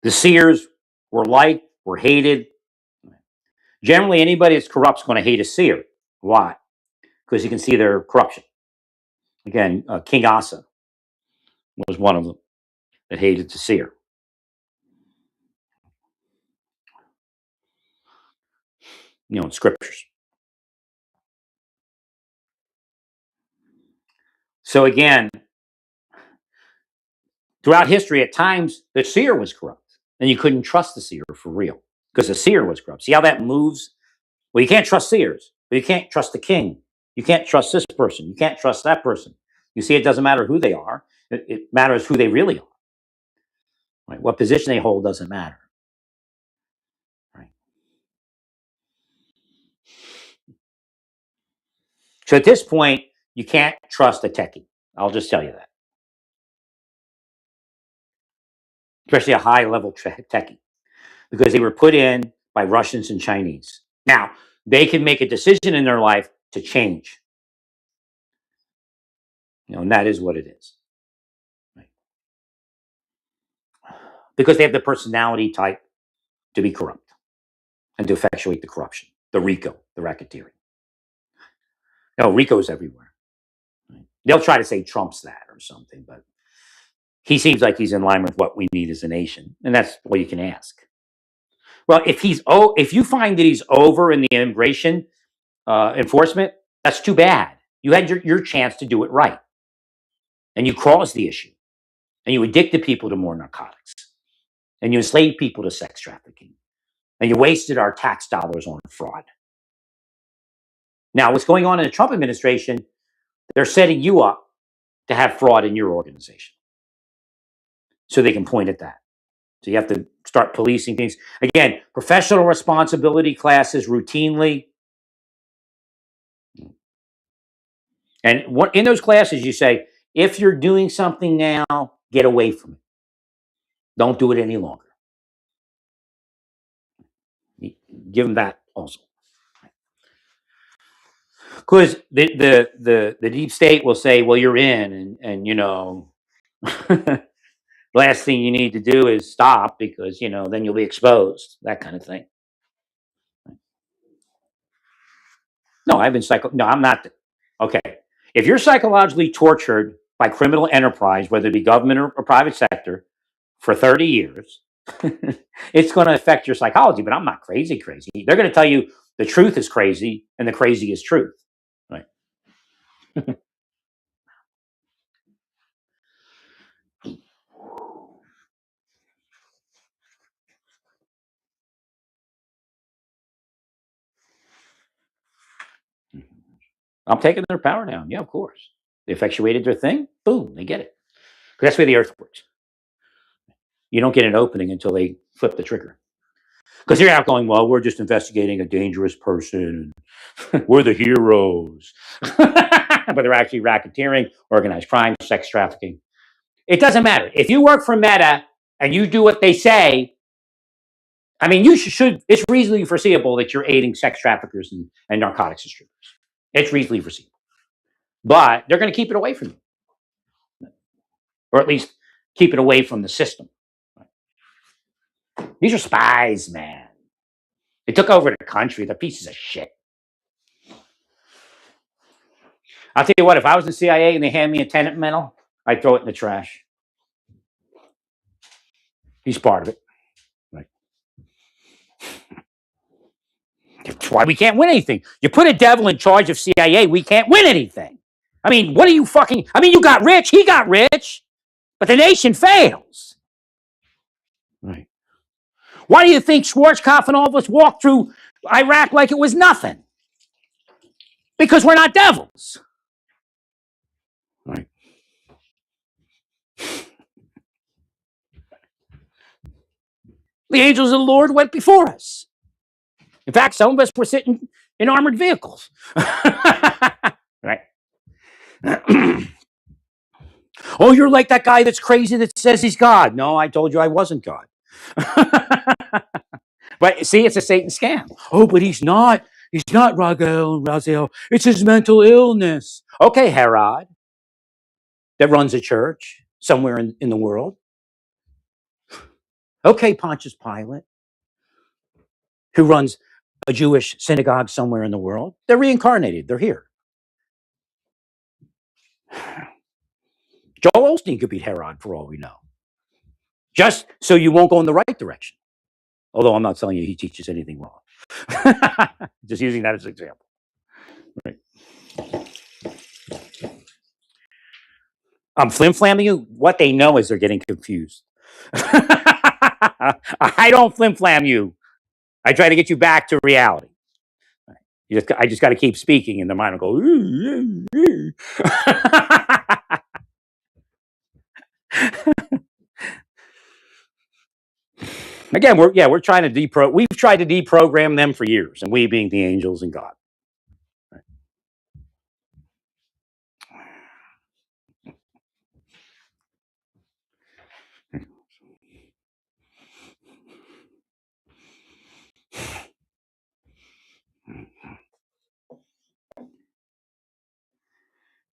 The seers were liked, were hated. Generally, anybody that's corrupt is going to hate a seer. Why? Because you can see their corruption. Again, King Asa was one of them that hated the seer. In scriptures. So again, throughout history, at times the seer was corrupt, and you couldn't trust the seer for real because the seer was corrupt. See how that moves? Well, you can't trust seers, but you can't trust the king. You can't trust this person. You can't trust that person. You see, it doesn't matter who they are. It matters who they really are. Right? What position they hold doesn't matter. Right? So at this point, you can't trust a techie. I'll just tell you that. Especially a high-level techie, because they were put in by Russians and Chinese. Now, they can make a decision in their life to change. And that is what it is. Right? Because they have the personality type to be corrupt and to effectuate the corruption, the RICO, the racketeering. RICO's everywhere. Right? They'll try to say Trump's that or something, but he seems like he's in line with what we need as a nation, and that's all you can ask. Well, if you find that he's over in the immigration enforcement, that's too bad. You had your chance to do it right, and you caused the issue, and you addicted people to more narcotics, and you enslaved people to sex trafficking, and you wasted our tax dollars on fraud. Now, what's going on in the Trump administration, they're setting you up to have fraud in your organization so they can point at that. So you have to start policing things. Again, professional responsibility classes routinely. And in those classes, you say, if you're doing something now, get away from it. Don't do it any longer. Give them that also. Because the deep state will say, well, you're in, and last thing you need to do is stop because, then you'll be exposed, that kind of thing. No, I'm not. Okay. If you're psychologically tortured by criminal enterprise, whether it be government or private sector, for 30 years, it's going to affect your psychology. But I'm not crazy. They're going to tell you the truth is crazy and the crazy is truth. Right. I'm taking their power down. Yeah, of course. They effectuated their thing. Boom, they get it. That's the way the earth works. You don't get an opening until they flip the trigger. Because you're out going, well, we're just investigating a dangerous person. We're the heroes. But they're actually racketeering, organized crime, sex trafficking. It doesn't matter. If you work for Meta and you do what they say, I mean, you should. It's reasonably foreseeable that you're aiding sex traffickers and narcotics distributors. It's reasonably foreseeable. But they're going to keep it away from you. Or at least keep it away from the system. These are spies, man. They took over the country. They're pieces of shit. I'll tell you what, if I was the CIA and they hand me a tenant medal, I'd throw it in the trash. He's part of it. Right. That's why we can't win anything. You put a devil in charge of CIA, we can't win anything. I mean, what are you you got rich, he got rich, but the nation fails. Right. Why do you think Schwarzkopf and all of us walked through Iraq like it was nothing? Because we're not devils. Right. The angels of the Lord went before us. In fact, some of us were sitting in armored vehicles. Right. Oh, you're like that guy that's crazy that says he's God. No, I told you I wasn't God. But see, it's a Satan scam. Oh, but he's not. He's not Raziel. It's his mental illness. Okay, Herod, that runs a church somewhere in the world. Okay, Pontius Pilate, who runs a Jewish synagogue somewhere in the world, they're reincarnated. They're here. Joel Osteen could beat Herod for all we know. Just so you won't go in the right direction. Although I'm not telling you he teaches anything wrong. Just using that as an example. Right. I'm flim-flamming you. What they know is they're getting confused. I don't flim-flam you. I try to get you back to reality. I just got to keep speaking, and the mind will go. Again, we're trying to we've tried to deprogram them for years, and we being the angels and God. Right.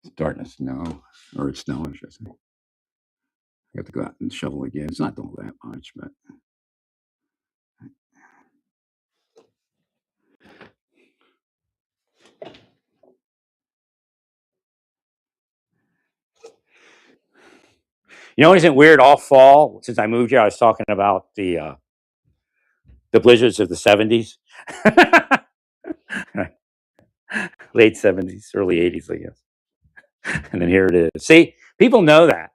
It's starting to snow, or it's snowing, I should say. I have to go out and shovel again. It's not all that much, but you know, isn't it weird? All fall since I moved here, I was talking about the blizzards of the '70s, late '70s, early '80s, I guess. And then here it is. See, people know that.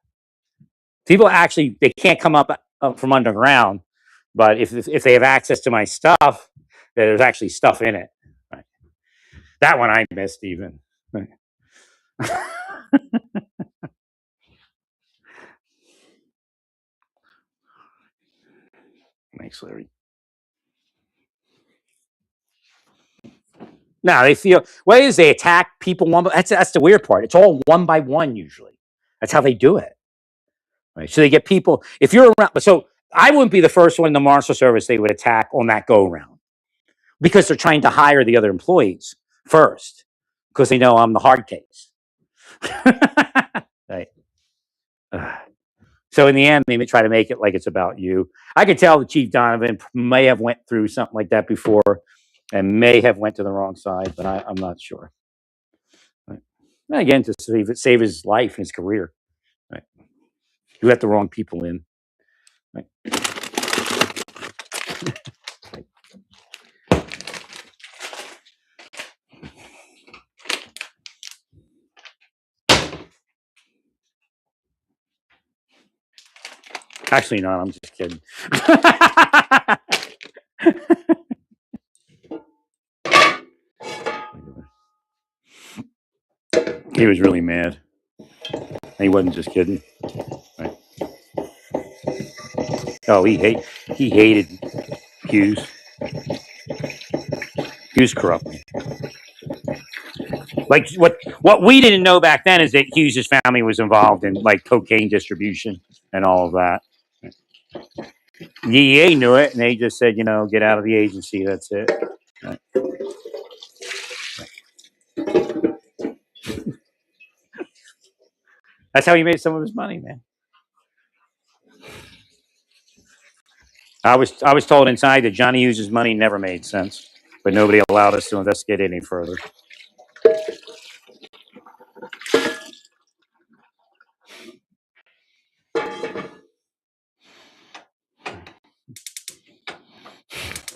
People actually they can't come up from underground, but if they have access to my stuff, there's actually stuff in it. Right. That one I missed even. Right. Thanks, Larry. No, they feel what is they attack people one. That's the weird part. It's all one by one usually. That's how they do it. Right. So they get people. If you're around, so I wouldn't be the first one in the Marshal Service they would attack on that go around because they're trying to hire the other employees first because they know I'm the hard case. Right. So in the end, they may try to make it like it's about you. I could tell that Chief Donovan may have went through something like that before, and may have went to the wrong side, but I'm not sure. Right. And again, to save his life and his career. Right. You let the wrong people in. Right. Actually, not. I'm just kidding. He was really mad. He wasn't just kidding. Right. Oh, he hated Hughes. Hughes corrupt. Like what we didn't know back then is that Hughes' family was involved in like cocaine distribution and all of that. The DEA knew it, and they just said, get out of the agency. That's it. Right. That's how he made some of his money, man. I was told inside that Johnny Hughes' money never made sense, but nobody allowed us to investigate any further.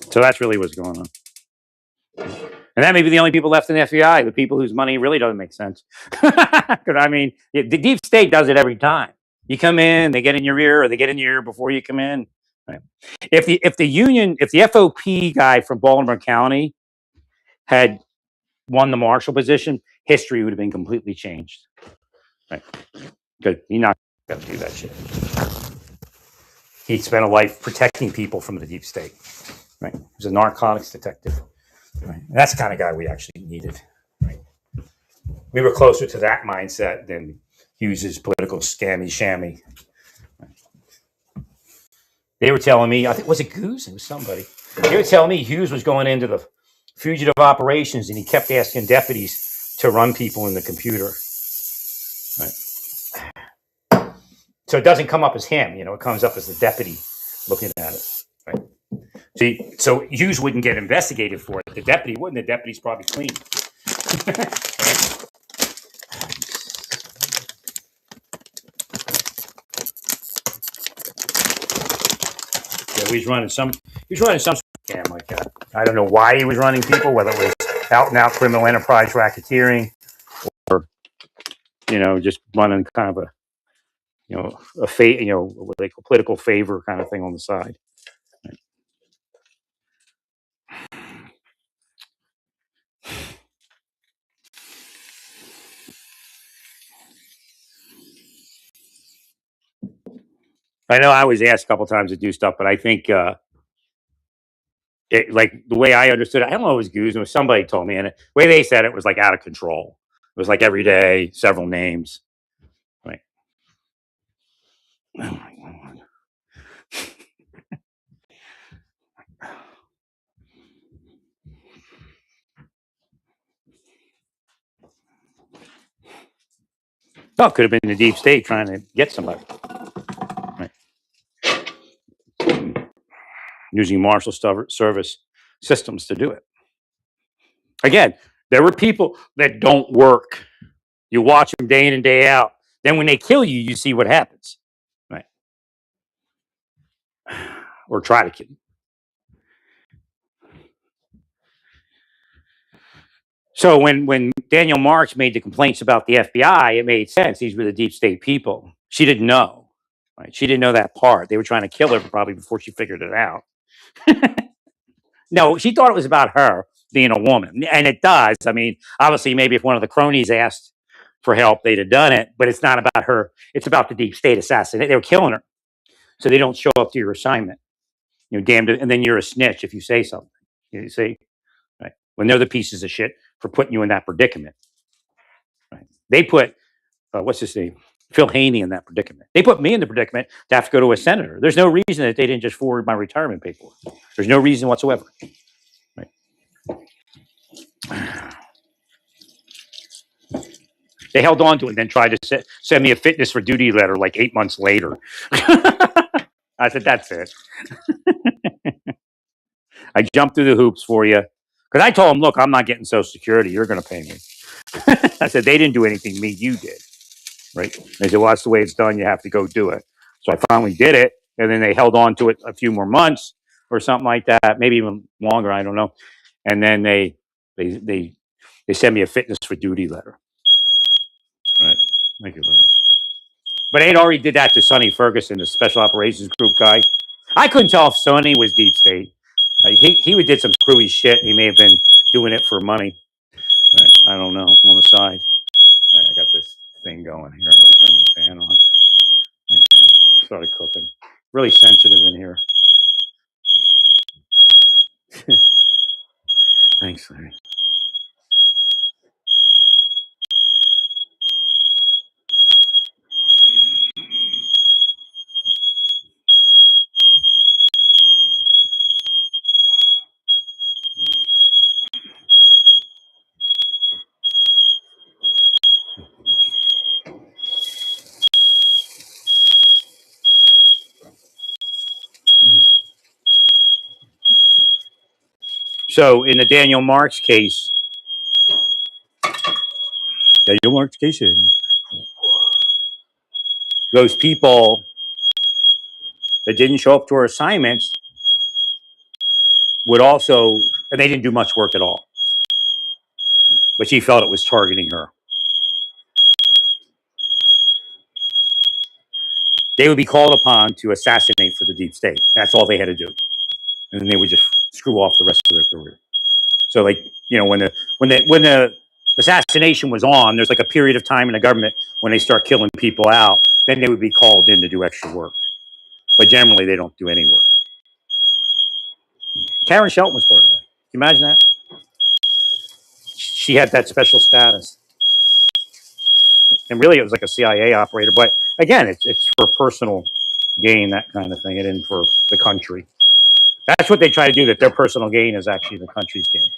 So that's really what's going on. And that may be the only people left in the FBI, the people whose money really doesn't make sense. Because I mean, the deep state does it every time. You come in, they get in your ear, or they get in your ear before you come in. Right. If the FOP guy from Baltimore County had won the marshal position, history would have been completely changed. Right? Because you're not going to do that shit. He spent a life protecting people from the deep state. Right? He was a narcotics detective. Right? And that's the kind of guy we actually needed. Right? We were closer to that mindset than Hughes's political scammy shammy. Right? They were telling me, I think was it Goose? It was somebody. They were telling me Hughes was going into the fugitive operations, and he kept asking deputies to run people in the computer. Right. So it doesn't come up as him, it comes up as the deputy looking at it. Right. See, so Hughes wouldn't get investigated for it. The deputy wouldn't. The deputy's probably clean. Yeah, he was running some scam like that. I don't know why he was running people, whether it was out and out criminal enterprise racketeering, or just running kind of a what they call political favor kind of thing on the side. I know I was asked a couple times to do stuff, but I think like the way I understood it, I don't know if it was Goose, it was somebody told me, and the way they said it was like out of control. It was like every day, several names. Like, oh my God. Oh, it could have been the deep state trying to get somebody. Right. Using Marshal Service systems to do it. Again, there were people that don't work. You watch them day in and day out. Then when they kill you, you see what happens. Right. Or try to kill you. So when Daniel Marks made the complaints about the FBI, it made sense. These were the deep state people. She didn't know. Right? She didn't know that part. They were trying to kill her probably before she figured it out. No, she thought it was about her being a woman. And it does. I mean, obviously, maybe if one of the cronies asked for help, they'd have done it. But it's not about her. It's about the deep state assassin. They were killing her. So they don't show up to your assignment. Damned, and then you're a snitch if you say something. You see? Right? When they're the pieces of shit for putting you in that predicament. Right? They put, what's his name? Phil Haney in that predicament. They put me in the predicament to have to go to a senator. There's no reason that they didn't just forward my retirement paperwork. There's no reason whatsoever. Right? They held on to it and then tried to send me a fitness for duty letter like 8 months later. I said, that's it. I jumped through the hoops for you. Because I told them, look, I'm not getting Social Security. You're going to pay me. I said, they didn't do anything to me. You did. Right? They said, well, that's the way it's done. You have to go do it. So I finally did it. And then they held on to it a few more months or something like that. Maybe even longer. I don't know. And then they sent me a fitness for duty letter. All right. Thank you, Larry. But they'd already did that to Sonny Ferguson, the special operations group guy. I couldn't tell if Sonny was deep state. He did some screwy shit. He may have been doing it for money. Right. I don't know. On the side. Right, I got this thing going here. Let me turn the fan on. Okay. Started cooking. Really sensitive in here. Thanks, Larry. So in the Daniel Marks case, those people that didn't show up to her assignments would also, and they didn't do much work at all. But she felt it was targeting her. They would be called upon to assassinate for the deep state. That's all they had to do. And then they would just screw off the rest of their career. So like, when the assassination was on, there's like a period of time in the government when they start killing people out, then they would be called in to do extra work. But generally they don't do any work. Karen Shelton was part of that. Can you imagine that? She had that special status. And really it was like a CIA operator, but again, it's for personal gain, that kind of thing. It isn't for the country. That's what they try to do, that their personal gain is actually the country's gain.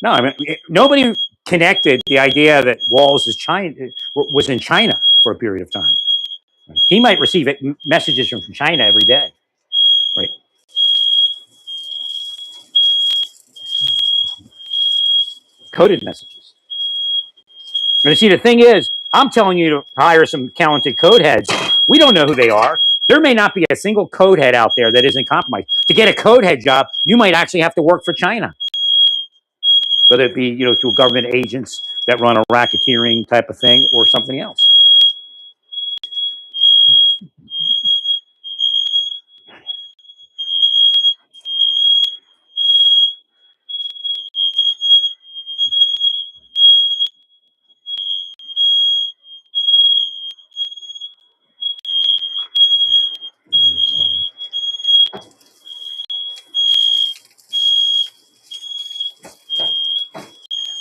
No, I mean, nobody connected the idea that Walls was in China for a period of time. He might receive messages from China every day, right? Coded messages. And see, the thing is, I'm telling you to hire some talented code heads. We don't know who they are. There may not be a single code head out there that isn't compromised. To get a code head job, you might actually have to work for China, whether it be to government agents that run a racketeering type of thing or something else.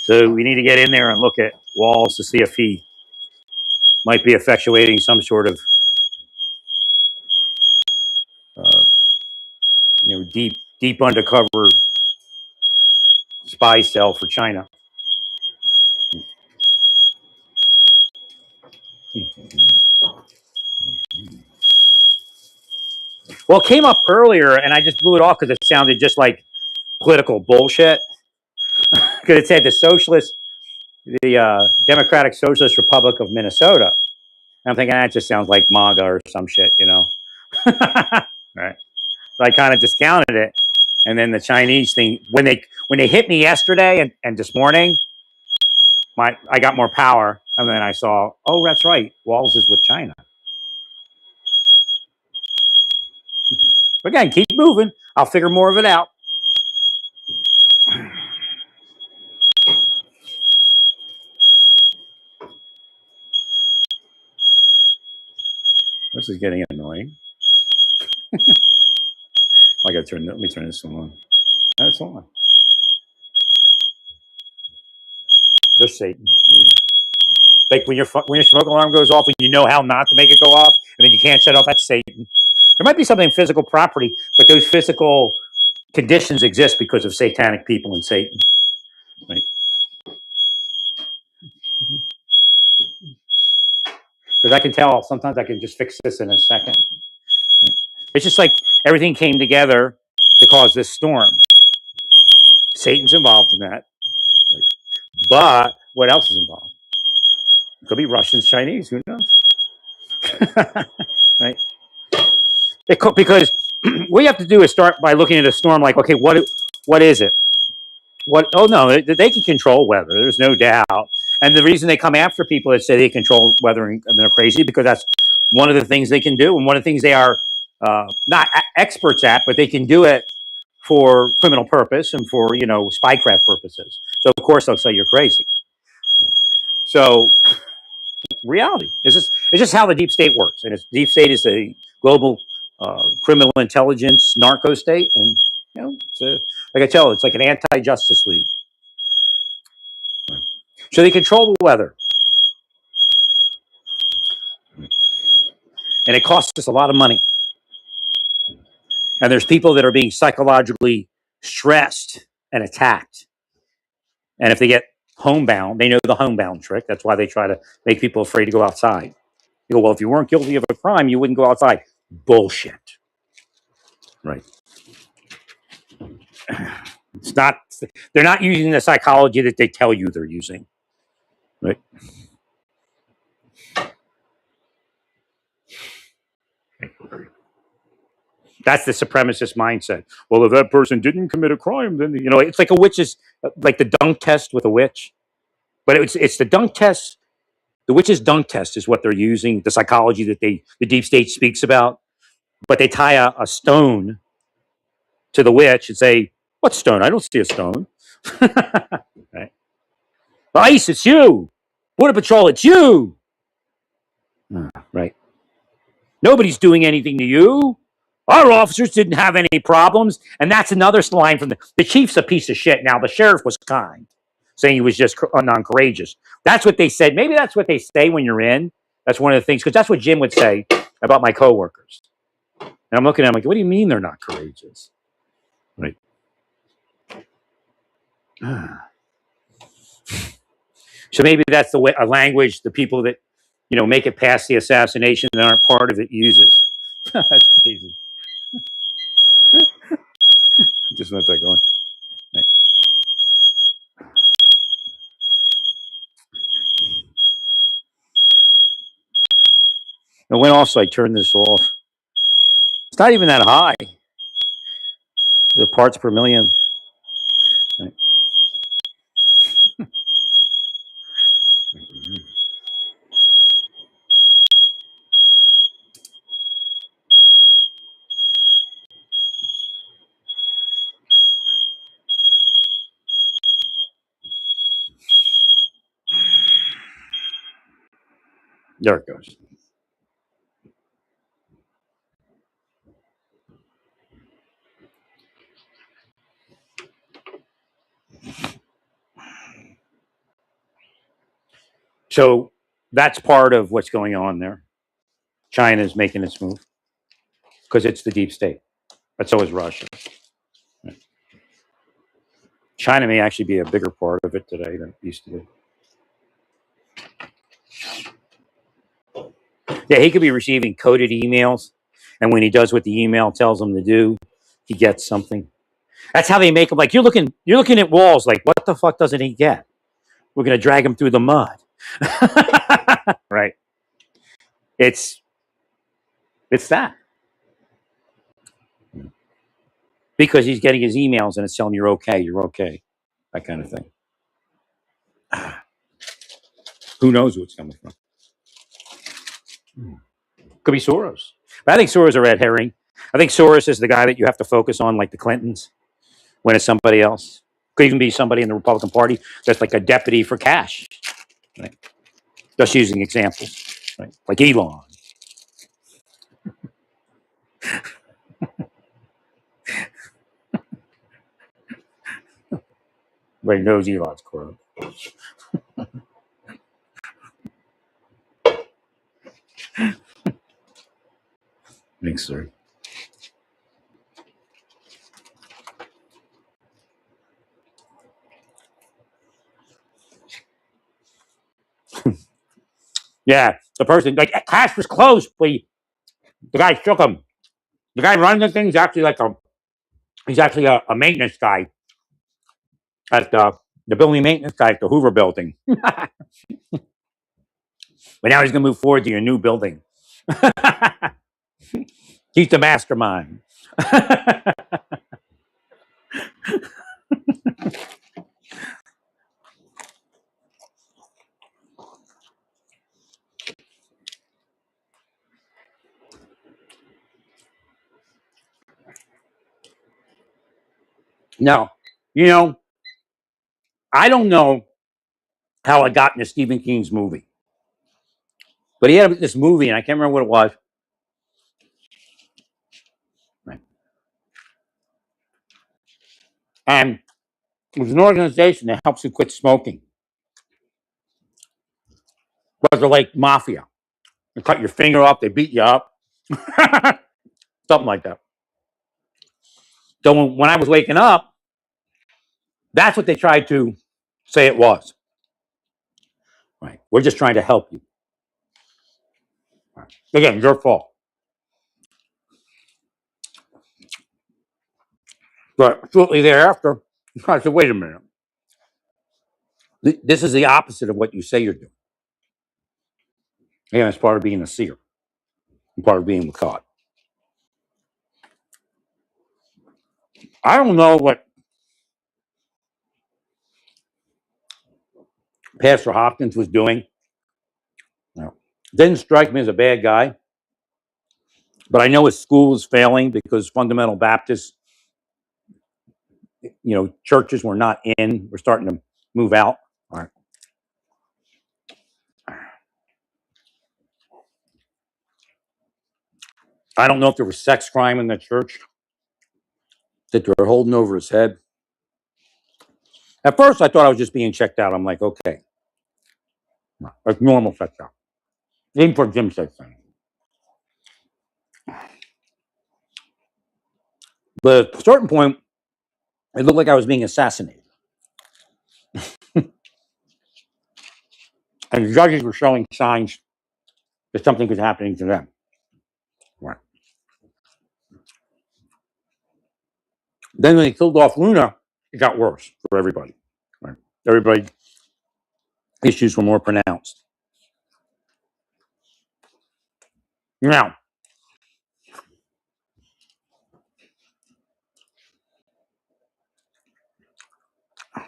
So we need to get in there and look at Walls to see if he might be effectuating some sort of uh, deep undercover spy cell for China. Well, it came up earlier, and I just blew it off because it sounded just like political bullshit. Because it said the Democratic Socialist Republic of Minnesota. And I'm thinking that just sounds like MAGA or some shit, Right. So I kind of discounted it, and then the Chinese thing when they hit me yesterday and this morning, I got more power, and then I saw, oh, that's right, Walls is with China. But again, keep moving. I'll figure more of it out. This is getting annoying. I got to let me turn this one on. That's on. There's Satan. Like when your smoke alarm goes off and you know how not to make it go off, and then you can't shut off. That's Satan. There might be something physical property, but those physical conditions exist because of satanic people and Satan. Right? Because I can tell sometimes I can just fix this in a second. Right? It's just like everything came together to cause this storm. Satan's involved in that. Right? But what else is involved? It could be Russians, Chinese, who knows? Right? Because what you have to do is start by looking at a storm like, okay, what is it? What? Oh no, they can control weather. There's no doubt. And the reason they come after people that say they control weather and they're crazy because that's one of the things they can do, and one of the things they are not experts at, but they can do it for criminal purpose and for spycraft purposes. So of course they'll say you're crazy. So reality it's just how the deep state works, and deep state is a global criminal intelligence narco state, and it's like I tell, it's like an anti-justice league. So they control the weather, and it costs us a lot of money. And there's people that are being psychologically stressed and attacked, and if they get homebound, they know the homebound trick. That's why they try to make people afraid to go outside. You go, well, if you weren't guilty of a crime, you wouldn't go outside. Bullshit. Right. It's not. They're not using the psychology that they tell you they're using. Right. That's the supremacist mindset. Well, if that person didn't commit a crime, then it's like a witch's, like the dunk test with a witch. But it's the dunk test. The witch's dunk test is what they're using. The psychology that the deep state speaks about. But they tie a stone to the witch and say, "What stone? I don't see a stone." Right. ICE, it's you. Border Patrol, it's you. Right. Nobody's doing anything to you. Our officers didn't have any problems. And that's another line from the chief's a piece of shit. Now, the sheriff was kind, saying he was just non-courageous. That's what they said. Maybe that's what they say when you're in. That's one of the things, because that's what Jim would say about my coworkers. And I'm looking at him like, what do you mean they're not courageous? Right. So maybe that's the way, a language, the people that make it past the assassination that aren't part of it uses. That's crazy. Just let that go. Right. It went off, so I turned this off. It's not even that high. The parts per million. Right. There it goes. So that's part of what's going on there. China is making its move because it's the deep state, but so is Russia. China may actually be a bigger part of it today than it used to be. Yeah, he could be receiving coded emails, and when he does what the email tells him to do, he gets something. That's how they make him. Like you're looking at walls. Like what the fuck doesn't he get? We're gonna drag him through the mud, right? It's that because he's getting his emails and it's telling him you're okay, that kind of thing. Who knows who it's coming from? Could be Soros. But I think Soros a red herring. I think Soros is the guy that you have to focus on, like the Clintons, when it's somebody else. Could even be somebody in the Republican Party that's like a deputy for cash. Right? Just using examples, right? Like Elon. Everybody knows Elon's corrupt. Thanks, sir. Yeah, the person like cash was closed, but the guy shook him. The guy running the thing is actually he's actually a maintenance guy at the building maintenance guy at the Hoover building. But now he's gonna move forward to your new building. He's the mastermind. No, I don't know how I got into Stephen King's movie, but he had this movie, and I can't remember what it was. Right. And it was an organization that helps you quit smoking. But they're like mafia. They cut your finger off, they beat you up, something like that. So when I was waking up, that's what they tried to say it was. Right. We're just trying to help you. Right. Again, your fault. But shortly thereafter, I said, wait a minute. This is the opposite of what you say you're doing. Again, it's part of being a seer, and part of being with God. I don't know what Pastor Hopkins was doing. No. Didn't strike me as a bad guy, but I know his school was failing because fundamental Baptists, churches were not in. We're starting to move out. All right. I don't know if there was sex crime in the church that they're holding over his head. At first, I thought I was just being checked out. I'm like, okay, that's normal checked out. Even for Jim said thing. But at a certain point, it looked like I was being assassinated. And the judges were showing signs that something was happening to them. Right. Then when they killed off Luna, it got worse for everybody. Right. Everybody issues were more pronounced. Now,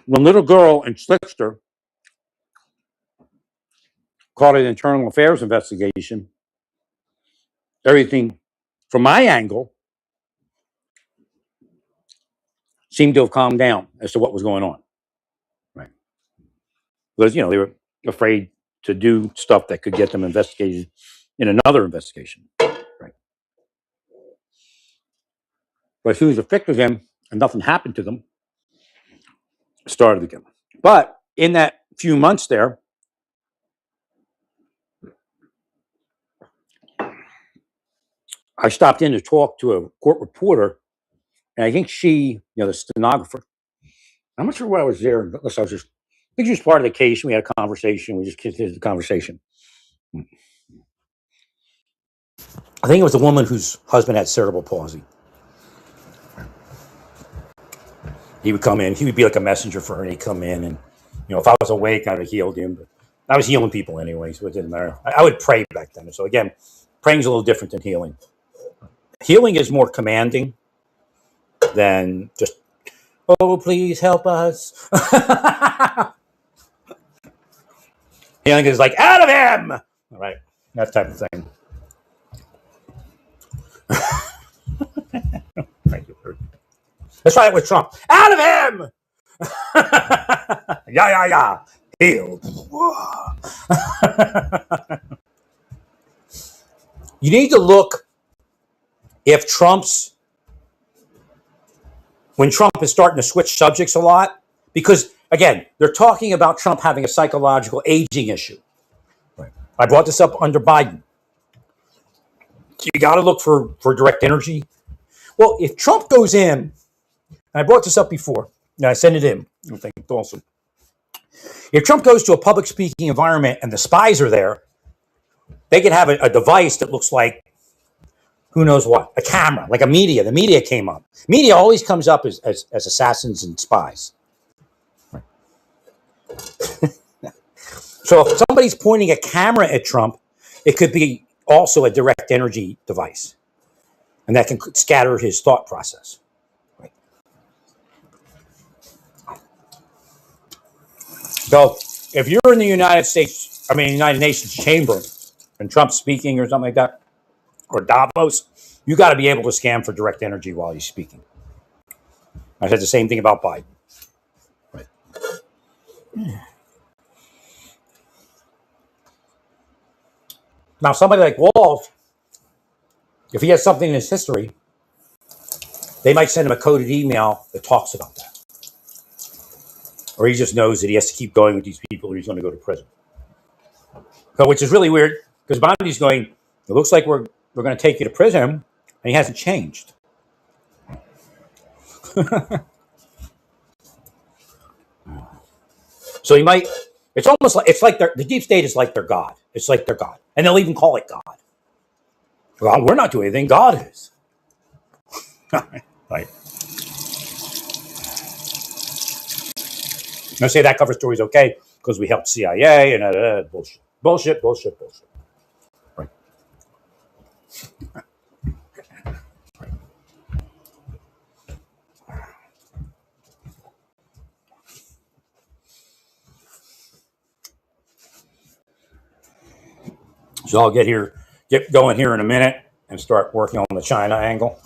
the little girl in Slickster called it an internal affairs investigation. Everything from my angle seemed to have calmed down as to what was going on. Right. Because, they were afraid to do stuff that could get them investigated in another investigation. Right. But as soon as it fixed them and nothing happened to them, it started again. But in that few months there, I stopped in to talk to a court reporter, and I think she, the stenographer, I'm not sure why I was there, unless I think she was part of the case. We had a conversation. We just continued the conversation. I think it was a woman whose husband had cerebral palsy. He would come in. He would be like a messenger for her, and he'd come in, and if I was awake, I would have healed him. But I was healing people anyway, so it didn't matter. I would pray back then. So again, praying's a little different than healing. Healing is more commanding than just, oh, please help us. Healing is like, out of him! All right, that type of thing. Let's try it with Trump. Out of him! Yeah. Healed. You need to look if when Trump is starting to switch subjects a lot, because, again, they're talking about Trump having a psychological aging issue. Right. I brought this up under Biden. So you got to look for direct energy. Well, if Trump goes in, and I brought this up before, and I sent it in, I think it's awesome. If Trump goes to a public speaking environment and the spies are there, they could have a device that looks like who knows what, a camera, like a media. The media came up. Media always comes up as assassins and spies. Right. So if somebody's pointing a camera at Trump, it could be also a direct energy device. And that can scatter his thought process. Right. So if you're in the United Nations chamber, and Trump's speaking or something like that, or Davos, you got to be able to scan for direct energy while he's speaking. I said the same thing about Biden. Right. Now, somebody like Walls, if he has something in his history, they might send him a coded email that talks about that. Or he just knows that he has to keep going with these people or he's going to go to prison. So, which is really weird, because Bondi's going, it looks like we're going to take you to prison, and he hasn't changed. So he might, it's almost like, the deep state is like their God. It's like their God. And they'll even call it God. Well, we're not doing anything, God is. Right. I say that cover story's okay, because we helped CIA and bullshit. Right. So I'll get going here in a minute and start working on the China angle.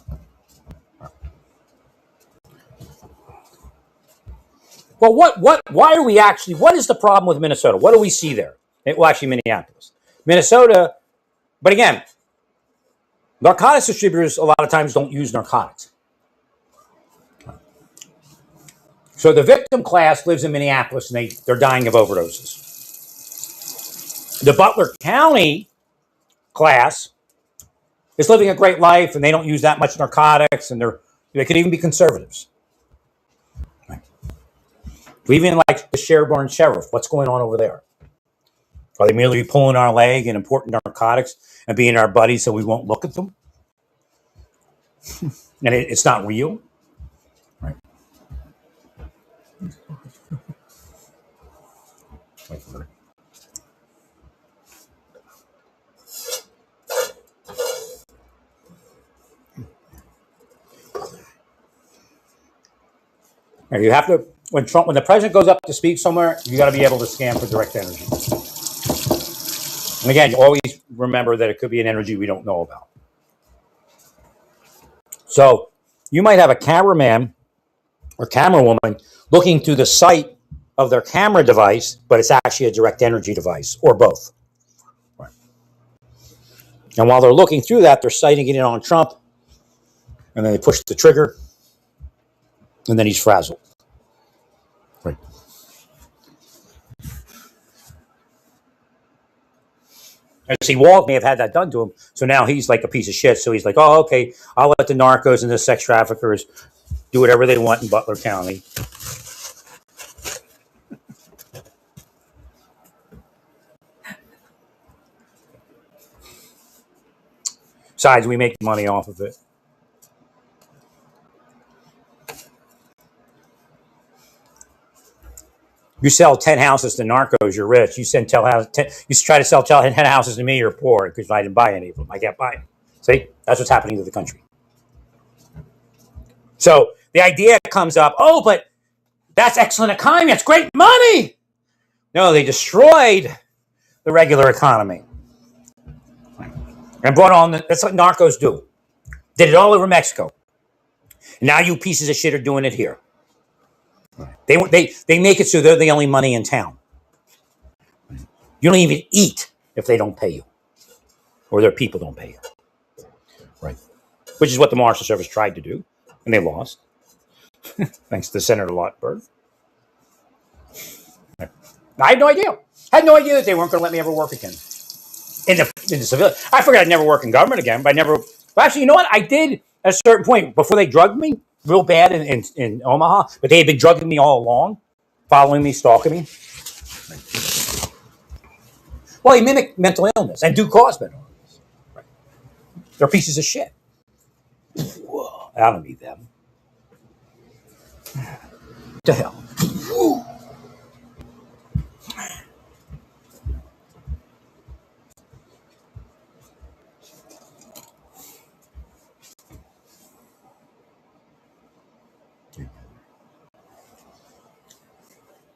Well, why are we actually, what is the problem with Minnesota? What do we see there? Well, actually, Minneapolis. Minnesota, but again, narcotics distributors a lot of times don't use narcotics. So the victim class lives in Minneapolis and they're dying of overdoses. The Butler County class is living a great life and they don't use that much narcotics and they could even be conservatives. Right. Even like the Sherborne Sheriff, what's going on over there? Are they merely pulling our leg and importing narcotics and being our buddies so we won't look at them? And it's not real? Right. And you have to, when the president goes up to speak somewhere, you got to be able to scan for direct energy. And again, always remember that it could be an energy we don't know about. So you might have a cameraman or camera woman looking through the sight of their camera device, but it's actually a direct energy device, or both. Right. And while they're looking through that, they're sighting it in on Trump, and then they push the trigger, and then he's frazzled. Right. And see, Walt may have had that done to him, so now he's like a piece of shit. So he's like, oh, okay, I'll let the narcos and the sex traffickers do whatever they want in Butler County. Besides, we make money off of it. You sell 10 houses to narcos, you're rich. You try to sell 10 houses to me, you're poor because I didn't buy any of them. I can't buy them. See, that's what's happening to the country. So the idea comes up, oh, but that's excellent economy. That's great money. No, they destroyed the regular economy and brought on, that's what narcos do. Did it all over Mexico. And now you pieces of shit are doing it here. They make it so they're the only money in town. You don't even eat if they don't pay you, or their people don't pay you. Right. Which is what the Marshal Service tried to do, and they lost. Thanks to Senator Lutberg. I had no idea. I had no idea that they weren't going to let me ever work again in the civilian. I figured I'd never work in government again, but I never. Well, actually, you know what? I did at a certain point before they drugged me real bad in Omaha, but they had been drugging me all along, following me, stalking me. Well, they mimic mental illness and do cause mental illness. Right. They're pieces of shit. Whoa, I don't need them. What the hell?